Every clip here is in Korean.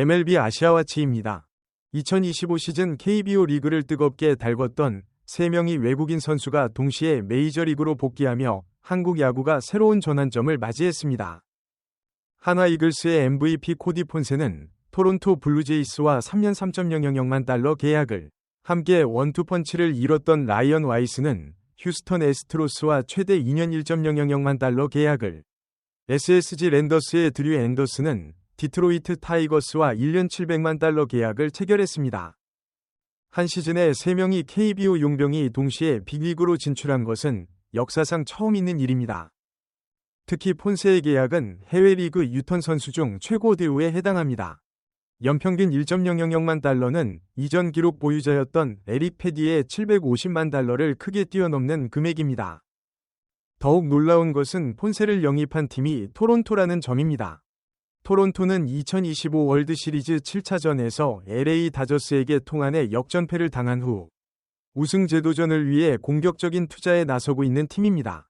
MLB 아시아와치입니다. 2025 시즌 KBO 리그를 뜨겁게 달궜던 3명의 외국인 선수가 동시에 메이저리그로 복귀하며 한국 야구가 새로운 전환점을 맞이했습니다. 한화 이글스의 MVP 코디 폰세는 토론토 블루제이스와 3년 3.000만 달러 계약을, 함께 원투펀치를 이뤘던 라이언 와이스는 휴스턴 애스트로스와 최대 2년 1.000만 달러 계약을, SSG 랜더스의 드류 앤더슨은 디트로이트 타이거스와 1년 700만 달러 계약을 체결했습니다. 한 시즌에 3명의 KBO 용병이 동시에 빅리그로 진출한 것은 역사상 처음 있는 일입니다. 특히 폰세의 계약은 해외 리그 유턴 선수 중 최고 대우에 해당합니다. 연평균 1.000만 달러는 이전 기록 보유자였던 에릭 패디의 750만 달러를 크게 뛰어넘는 금액입니다. 더욱 놀라운 것은 폰세를 영입한 팀이 토론토라는 점입니다. 토론토는 2025 월드시리즈 7차전에서 LA 다저스에게 통안의 역전패를 당한 후 우승 재도전을 위해 공격적인 투자에 나서고 있는 팀입니다.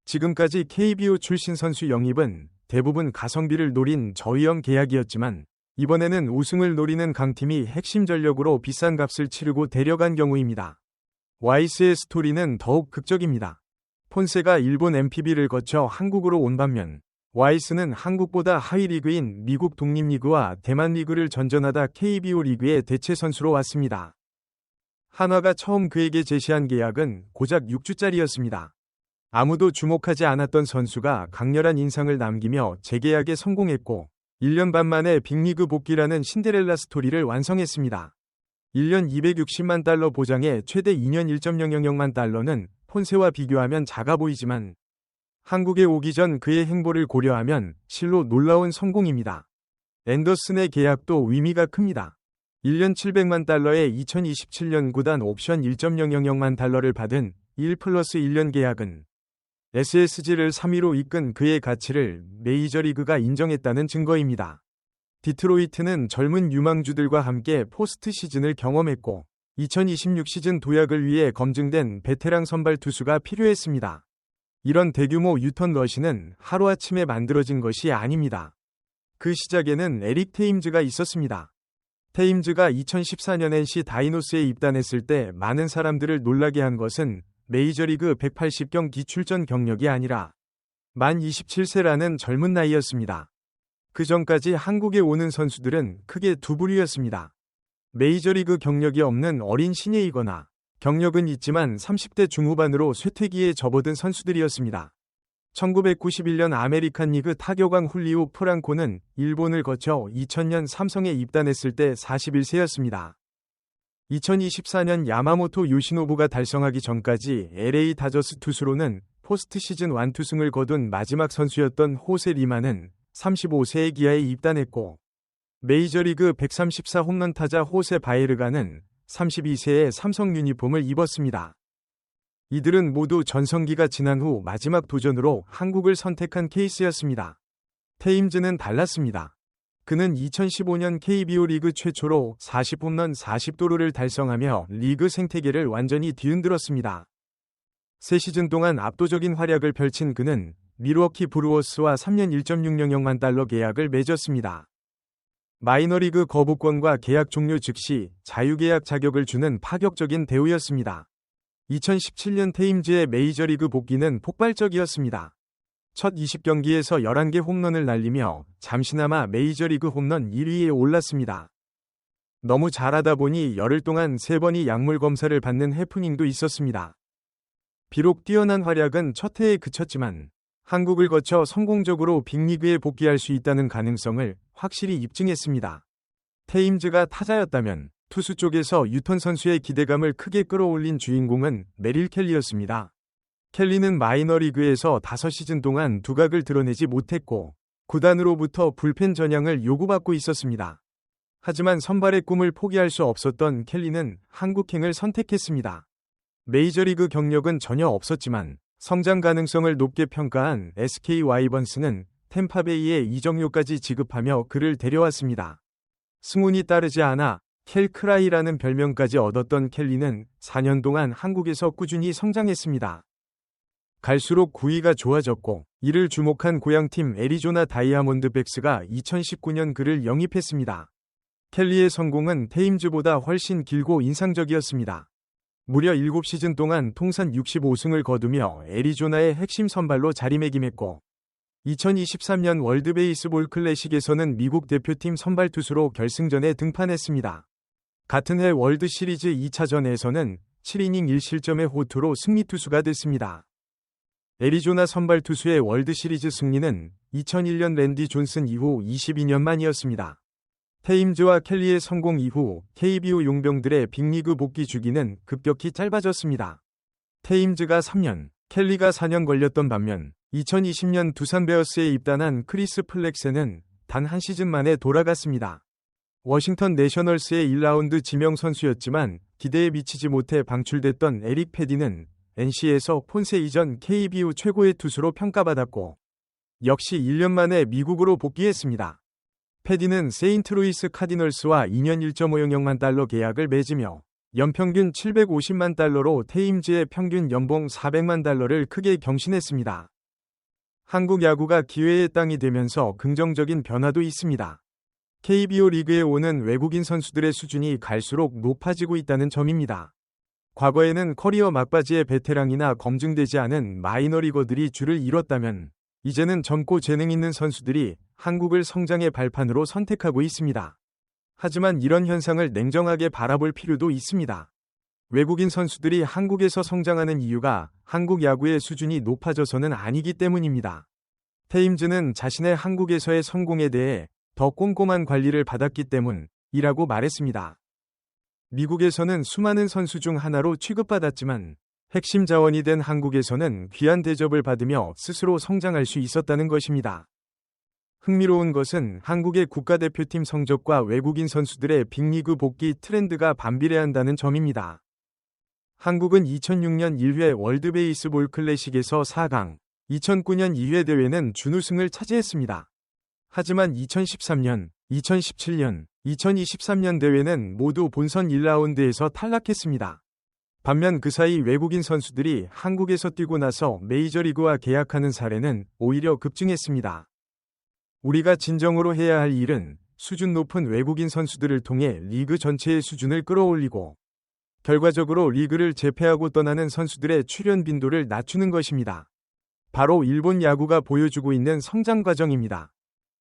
지금까지 KBO 출신 선수 영입은 대부분 가성비를 노린 저위험 계약이었지만 이번에는 우승을 노리는 강팀이 핵심 전력으로 비싼 값을 치르고 데려간 경우입니다. 와이스의 스토리는 더욱 극적입니다. 폰세가 일본 MPB를 거쳐 한국으로 온 반면 와이스는 한국보다 하위 리그인 미국 독립리그와 대만 리그를 전전하다 KBO 리그의 대체 선수로 왔습니다. 한화가 처음 그에게 제시한 계약은 고작 6주짜리였습니다. 아무도 주목하지 않았던 선수가 강렬한 인상을 남기며 재계약에 성공했고 1년 반 만에 빅리그 복귀라는 신데렐라 스토리를 완성했습니다. 1년 260만 달러 보장에 최대 2년 1.000만 달러는 폰세와 비교하면 작아 보이지만 한국에 오기 전 그의 행보를 고려하면 실로 놀라운 성공입니다. 앤더슨의 계약도 의미가 큽니다. 1년 700만 달러의 2027년 구단 옵션 1.000만 달러를 받은 1+1년 계약은 SSG를 3위로 이끈 그의 가치를 메이저리그가 인정했다는 증거입니다. 디트로이트는 젊은 유망주들과 함께 포스트 시즌을 경험했고 2026 시즌 도약을 위해 검증된 베테랑 선발 투수가 필요했습니다. 이런 대규모 유턴 러시는 하루아침에 만들어진 것이 아닙니다. 그 시작에는 에릭 테임즈가 있었습니다. 테임즈가 2014년 NC 다이노스에 입단했을 때 많은 사람들을 놀라게 한 것은 메이저리그 180경기 출전 경력이 아니라 만 27세라는 젊은 나이였습니다. 그 전까지 한국에 오는 선수들은 크게 두 부류였습니다. 메이저리그 경력이 없는 어린 신예이거나 경력은 있지만 30대 중후반으로 쇠퇴기에 접어든 선수들이었습니다. 1991년 아메리칸 리그 타격왕 훌리우 프랑코는 일본을 거쳐 2000년 삼성에 입단했을 때 41세였습니다. 2024년 야마모토 요시노부가 달성하기 전까지 LA 다저스 투수로는 포스트 시즌 완투승을 거둔 마지막 선수였던 호세 리마는 35세의 기아에 입단했고 메이저리그 134 홈런 타자 호세 바에르가는 32세에 삼성 유니폼을 입었습니다. 이들은 모두 전성기가 지난 후 마지막 도전으로 한국을 선택한 케이스였습니다. 테임즈는 달랐습니다. 그는 2015년 KBO 리그 최초로 40홈런 40도루를 달성하며 리그 생태계를 완전히 뒤흔들었습니다. 3시즌 동안 압도적인 활약을 펼친 그는 밀워키 브루어스와 3년 1.600만 달러 계약을 맺었습니다. 마이너리그 거부권과 계약 종료 즉시 자유계약 자격을 주는 파격적인 대우였습니다. 2017년 테임즈의 메이저리그 복귀는 폭발적이었습니다. 첫 20경기에서 11개 홈런을 날리며 잠시나마 메이저리그 홈런 1위에 올랐습니다. 너무 잘하다 보니 열흘 동안 3번의 약물 검사를 받는 해프닝도 있었습니다. 비록 뛰어난 활약은 첫 해에 그쳤지만 한국을 거쳐 성공적으로 빅리그에 복귀할 수 있다는 가능성을 확실히 입증했습니다. 테임즈가 타자였다면 투수 쪽에서 유턴 선수의 기대감을 크게 끌어올린 주인공은 메릴 켈리였습니다. 켈리는 마이너리그에서 5시즌 동안 두각을 드러내지 못했고 구단으로부터 불펜 전향을 요구받고 있었습니다. 하지만 선발의 꿈을 포기할 수 없었던 켈리는 한국행을 선택했습니다. 메이저리그 경력은 전혀 없었지만 성장 가능성을 높게 평가한 SK 와이번스는 템파베이에 이적료까지 지급하며 그를 데려왔습니다. 승운이 따르지 않아 켈크라이라는 별명까지 얻었던 켈리는 4년 동안 한국에서 꾸준히 성장했습니다. 갈수록 구위가 좋아졌고 이를 주목한 고향팀 애리조나 다이아몬드백스가 2019년 그를 영입했습니다. 켈리의 성공은 테임즈보다 훨씬 길고 인상적이었습니다. 무려 7시즌 동안 통산 65승을 거두며 애리조나의 핵심 선발로 자리매김했고 2023년 월드베이스볼 클래식에서는 미국 대표팀 선발 투수로 결승전에 등판했습니다. 같은 해 월드시리즈 2차전에서는 7이닝 1실점의 호투로 승리 투수가 됐습니다. 애리조나 선발 투수의 월드시리즈 승리는 2001년 랜디 존슨 이후 22년 만이었습니다. 테임즈와 켈리의 성공 이후 KBO 용병들의 빅리그 복귀 주기는 급격히 짧아졌습니다. 테임즈가 3년, 켈리가 4년 걸렸던 반면 2020년 두산 베어스에 입단한 크리스 플렉스는 단 한 시즌 만에 돌아갔습니다. 워싱턴 내셔널스의 1라운드 지명 선수였지만 기대에 미치지 못해 방출됐던 에릭 패디는 NC에서 폰세 이전 KBO 최고의 투수로 평가받았고 역시 1년 만에 미국으로 복귀했습니다. 패디는 세인트루이스 카디널스와 2년 1.5영만 달러 계약을 맺으며 연평균 750만 달러로 테임즈의 평균 연봉 400만 달러를 크게 경신했습니다. 한국 야구가 기회의 땅이 되면서 긍정적인 변화도 있습니다. KBO 리그에 오는 외국인 선수들의 수준이 갈수록 높아지고 있다는 점입니다. 과거에는 커리어 막바지의 베테랑이나 검증되지 않은 마이너리거들이 줄을 이뤘다면 이제는 젊고 재능 있는 선수들이 한국을 성장의 발판으로 선택하고 있습니다. 하지만 이런 현상을 냉정하게 바라볼 필요도 있습니다. 외국인 선수들이 한국에서 성장하는 이유가 한국 야구의 수준이 높아져서는 아니기 때문입니다. 테임즈는 자신의 한국에서의 성공에 대해 더 꼼꼼한 관리를 받았기 때문이라고 말했습니다. 미국에서는 수많은 선수 중 하나로 취급받았지만 핵심 자원이 된 한국에서는 귀한 대접을 받으며 스스로 성장할 수 있었다는 것입니다. 흥미로운 것은 한국의 국가대표팀 성적과 외국인 선수들의 빅리그 복귀 트렌드가 반비례한다는 점입니다. 한국은 2006년 1회 월드베이스볼 클래식에서 4강, 2009년 2회 대회는 준우승을 차지했습니다. 하지만 2013년, 2017년, 2023년 대회는 모두 본선 1라운드에서 탈락했습니다. 반면 그 사이 외국인 선수들이 한국에서 뛰고 나서 메이저리그와 계약하는 사례는 오히려 급증했습니다. 우리가 진정으로 해야 할 일은 수준 높은 외국인 선수들을 통해 리그 전체의 수준을 끌어올리고 결과적으로 리그를 제패하고 떠나는 선수들의 출연 빈도를 낮추는 것입니다. 바로 일본 야구가 보여주고 있는 성장 과정입니다.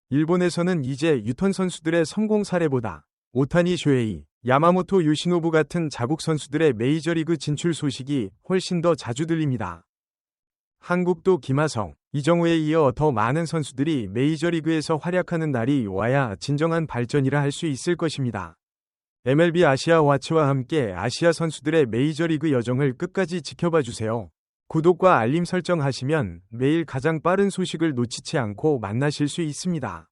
일본에서는 이제 유턴 선수들의 성공 사례보다 오타니 쇼헤이, 야마모토 요시노부 같은 자국 선수들의 메이저리그 진출 소식이 훨씬 더 자주 들립니다. 한국도 김하성, 이정우에 이어 더 많은 선수들이 메이저리그에서 활약하는 날이 와야 진정한 발전이라 할 수 있을 것입니다. MLB 아시아 와치와 함께 아시아 선수들의 메이저리그 여정을 끝까지 지켜봐 주세요. 구독과 알림 설정하시면 매일 가장 빠른 소식을 놓치지 않고 만나실 수 있습니다.